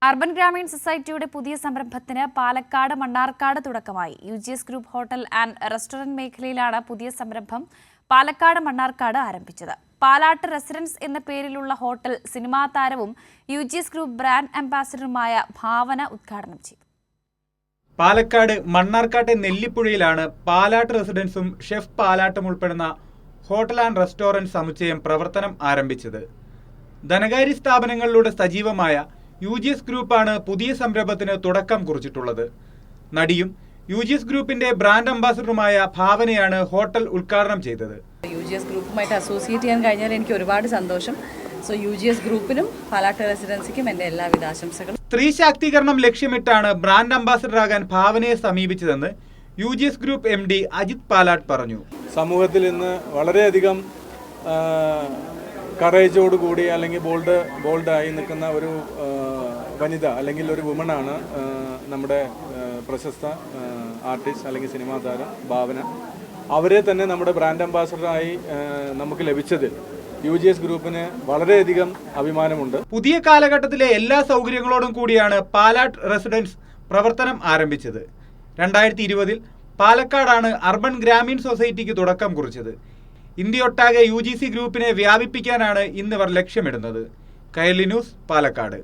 Urban Gramin സൊസൈറ്റിയുടെ പുതിയ സംരംഭത്തിന് പാലക്കാട് മണ്ണാർക്കാട് തുടക്കമായി. UGS group hotel and restaurant മേഖലയിലാണ് പുതിയ സംരംഭം പാലക്കാട് മണ്ണാർക്കാട് ആരംഭിച്ചത്. പാലാട്ട് റെസിഡൻസ് എന്ന പേരിലുള്ള ഹോട്ടൽ സിനിമാ താരവും UGS ഗ്രൂപ്പ് ബ്രാൻഡ് അംബാസിഡറുമായ ഭാവന ഉദ്ഘാടനം ചെയ്തു. പാലക്കാട് മണ്ണാർക്കാട്ടെ നെല്ലിപ്പുഴയിലാണ് പാലാട്ട് റെസിഡൻസും ഷെഫ് പാലാട്ടും ഉൾപ്പെടുന്ന ഹോട്ടൽ ആൻഡ് റെസ്റ്റോറന്റ് സമുച്ചയം പ്രവർത്തനം ആരംഭിച്ചത്. ധനകാര്യ സ്ഥാപനങ്ങളിലൂടെ സജീവമായ UGS ഗ്രൂപ്പാണ് പുതിയ സംരംഭത്തിന് തുടക്കം കുറിച്ചിട്ടുള്ളത്. നടിയും UGS ഗ്രൂപ്പിന്റെ ബ്രാൻഡ് അംബാസിഡറുമായ ഭാവനയാണ് ഹോട്ടൽ ഉദ്ഘാടനം ചെയ്തത്. UGS ഗ്രൂപ്പുമായിട്ട് അസോസിയേറ്റ് ചെയ്യാൻ കഴിഞ്ഞാൽ എനിക്ക് ഒരുപാട് സന്തോഷം. UGS ഗ്രൂപ്പിനും പാലാട്ട് റെസിഡൻസിക്കും എൻ്റെ എല്ലാവിധ ആശംസകളും. സ്ത്രീ ശാക്തീകരണം ലക്ഷ്യമിട്ടാണ് ബ്രാൻഡ് അംബാസിഡറാകാൻ ഭാവനയെ സമീപിച്ചതെന്ന് UGS group MD Ajith Palatt പറഞ്ഞു. സമൂഹത്തിൽ ഇന്ന് വളരെയധികം കറേജോടുകൂടി അല്ലെങ്കിൽ ബോൾഡായി നിൽക്കുന്ന ഒരു വനിത അല്ലെങ്കിൽ ഒരു വുമണാണ് നമ്മുടെ പ്രശസ്ത ആർട്ടിസ്റ്റ് അല്ലെങ്കിൽ സിനിമാ താരം ഭാവന. അവരെ തന്നെ നമ്മുടെ ബ്രാൻഡ് അംബാസഡറായി നമുക്ക് ലഭിച്ചതിൽ UGS ഗ്രൂപ്പിന് വളരെയധികം അഭിമാനമുണ്ട്. പുതിയ കാലഘട്ടത്തിലെ എല്ലാ സൗകര്യങ്ങളോടും കൂടിയാണ് പാലാട്ട് റെസിഡൻസ് പ്രവർത്തനം ആരംഭിച്ചത്. 2020 പാലക്കാടാണ് അർബൻ ഗ്രാമീൺ സൊസൈറ്റിക്ക് തുടക്കം കുറിച്ചത്. ഇന്ത്യയൊട്ടാകെ UGC ഗ്രൂപ്പിനെ വ്യാപിപ്പിക്കാനാണ് ഇന്നിവർ ലക്ഷ്യമിടുന്നത്. കൈരളി ന്യൂസ്, പാലക്കാട്.